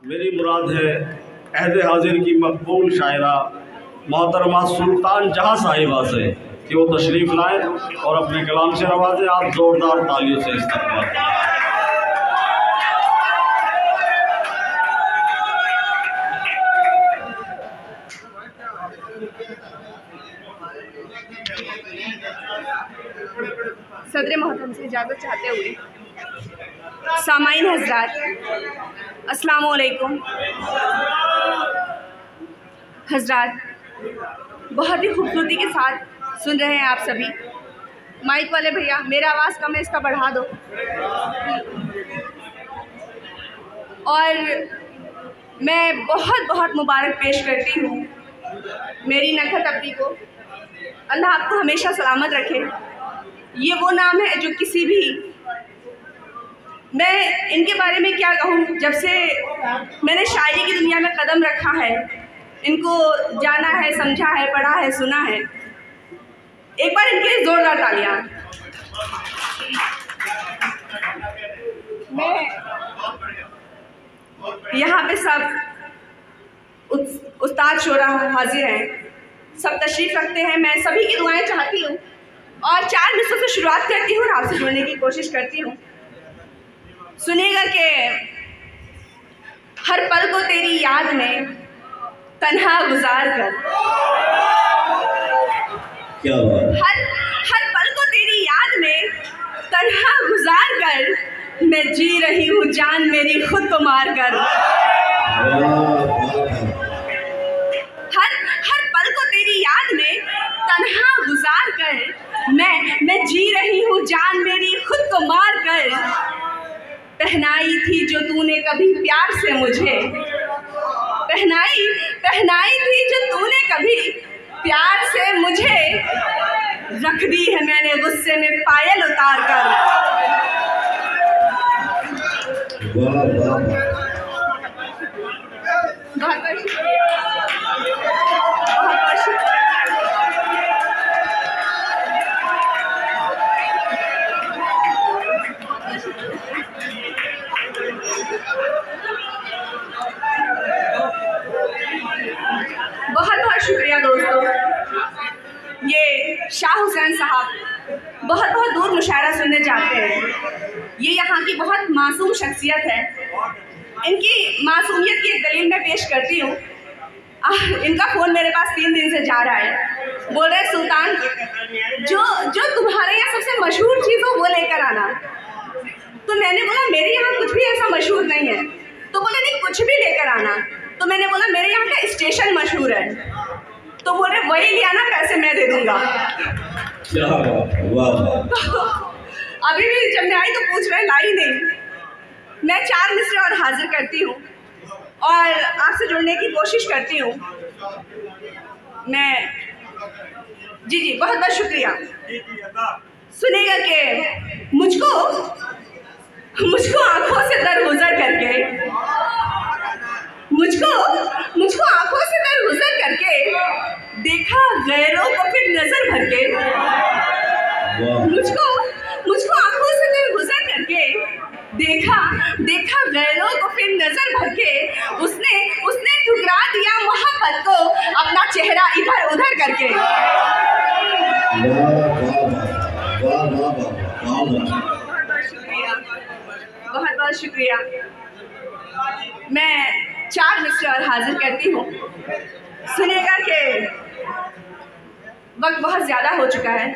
मेरी मुराद है अहद हाजिर की मकबूल शायरा मोहतरमा सुल्तान जहाँ साहिबा से कि वो तशरीफ़ लाएँ और अपने कलाम से नवाजें। आप ज़ोरदार तालियों से इस्तकबाल करें। सदर मोहतरम से इजाज़त चाहते हुए सामाईन हज़रात, अस्सलामु अलैकुम। हज़रात, बहुत ही खूबसूरती के साथ सुन रहे हैं आप सभी। माइक वाले भैया, मेरा आवाज़ कम है, इसका बढ़ा दो। और मैं बहुत बहुत मुबारक पेश करती हूँ मेरी नखत अपनी को। अल्लाह आपको हमेशा सलामत रखे। ये वो नाम है जो किसी भी, मैं इनके बारे में क्या कहूँ, जब से मैंने शायरी की दुनिया में कदम रखा है, इनको जाना है, समझा है, पढ़ा है, सुना है। एक बार इनके लिए ज़ोरदार तालियां। मैं यहाँ पे सब उस्ताद शोरा हाजिर हैं, सब तशरीफ़ रखते हैं। मैं सभी की दुआएं चाहती हूँ और 4 मिसरों से शुरुआत करती हूँ और आपसे जुड़ने की कोशिश करती हूँ। सुनिएगा कि हर पल को तेरी याद में तन्हा गुजार कर, क्या बात। हर पल को तेरी याद में तन्हा गुजार कर, मैं जी रही हूँ जान मेरी खुद को मार कर। हर पल को तेरी याद में तन्हा गुजार कर, मैं जी रही हूँ जान मेरी खुद को मार कर। पहनाई थी जो तूने कभी प्यार से मुझे, पहनाई थी जो तूने कभी प्यार से मुझे, रख दी है मैंने गुस्से में पायल उतार कर। बहुत शुक्रिया। बहुत शुक्रिया दोस्तों। ये शाह हुसैन साहब बहुत बहुत दूर मुशायरा सुनने जाते हैं। ये यहाँ की बहुत मासूम शख्सियत है। इनकी मासूमियत की एक दलील मैं पेश करती हूँ। इनका फ़ोन मेरे पास 3 दिन से जा रहा है। बोल रहे सुल्तान, जो तुम्हारे यहाँ सबसे मशहूर चीज़ हो वो लेकर आना। तो मैंने बोला मेरे यहाँ कुछ भी ऐसा मशहूर नहीं है। तो बोले नहीं, कुछ भी लेकर आना। तो मैंने बोला मेरे यहाँ का स्टेशन मशहूर है। तो बोले वही ले आना, पैसे मैं दे दूँगा। अभी भी जब मैं आई तो पूछ रहे, लाई नहीं। मैं 4 मिसरे और हाजिर करती हूँ और आपसे जुड़ने की कोशिश करती हूँ। मैं जी बहुत बहुत शुक्रिया। सुनेगा कि मुझको आंखों से दरगुजर करके, मुझको आंखों से दरगुजर करके देखा गैरों को फिर नजर भर के। मुझको आंखों से दरगुजर करके देखा गैरों को फिर नजर भर के, उसने ठुकरा दिया मोहब्बत को अपना चेहरा इधर उधर करके। बहुत बहुत शुक्रिया। मैं 4 मिसरे और हाजिर करती हूँ। सुनेगा कि वक्त बहुत ज़्यादा हो चुका है।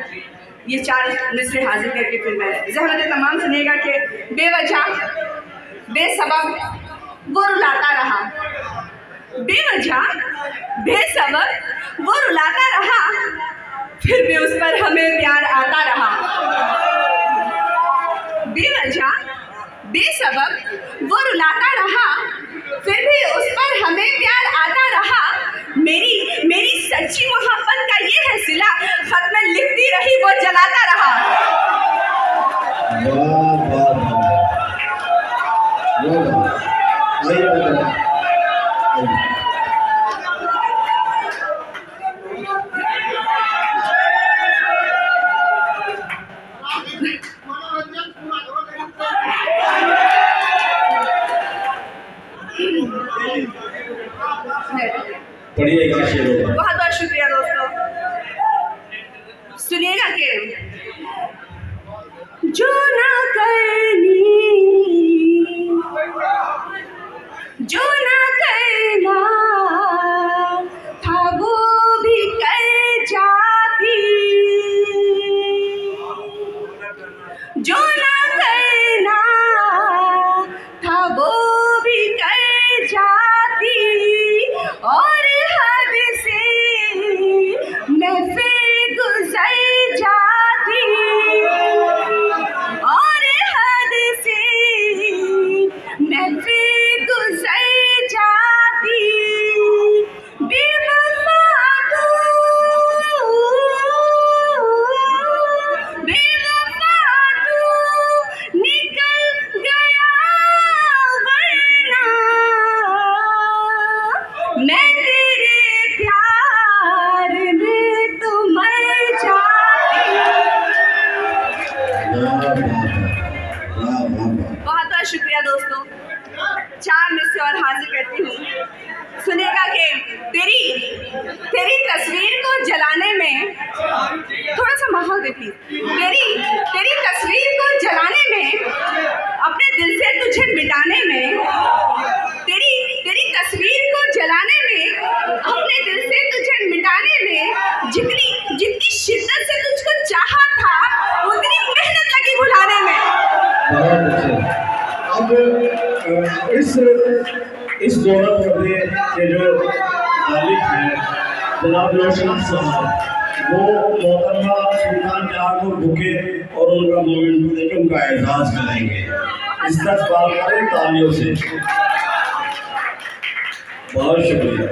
ये 4 मिसरे हाजिर करके फिर मैं ज़हमत तमाम सुनेगा कि बेवजह बेसबब वो रुलाता रहा, बेवजह बेसबब वो रुलाता रहा, फिर भी उस पर हमें प्यार आता रहा। बेवजह बेसबब वो रुलाता रहा, फिर भी उस पर हमें प्यार आता रहा। मेरी सच्ची मोहब्बत का ये है सिला, खत में लिखती रही वो जलाता रहा। पढ़िएगा शेरों का। बहुत बहुत शुक्रिया दोस्तों। सुनिएगा कि जो ना करनी, जो ना करना था वो भी कर जाती, जो ना करना था वो भी कर जाती, और हद से मैं फिर गुजर जाती, और हद से मैं फिर गुजर जाती। बेवफा तू, बेवफा तू निकल गया, वरना मैं तेरे प्यार में तो मर जाती। बहुत बहुत शुक्रिया दोस्तों। 4 मिनट से और हाजिर करती हूँ। सुनिएगा कि तेरी तस्वीर को जलाने में, थोड़ा सा माहौल दे प्लीज। तेरी तस्वीर को जलाने में, अपने दिल से तुझे मिटाने में, तेरी तस्वीर को जलाने में, अपने दिल से तुझे मिटाने में जितनी शिद्दत से तुझको चाहा था, उतनी मेहनत लगी भुलाने में। बहुत अच्छे। अब इस दौलत करने के जो मालिक हैं जनाब रोशन साहब, वो मोहतरमा सुल्तान जहाँ को भूखे और उनका मोमेंट देकर उनका एहसास करेंगे। इस्तकबाल करें तालियों से। बहुत शुक्रिया।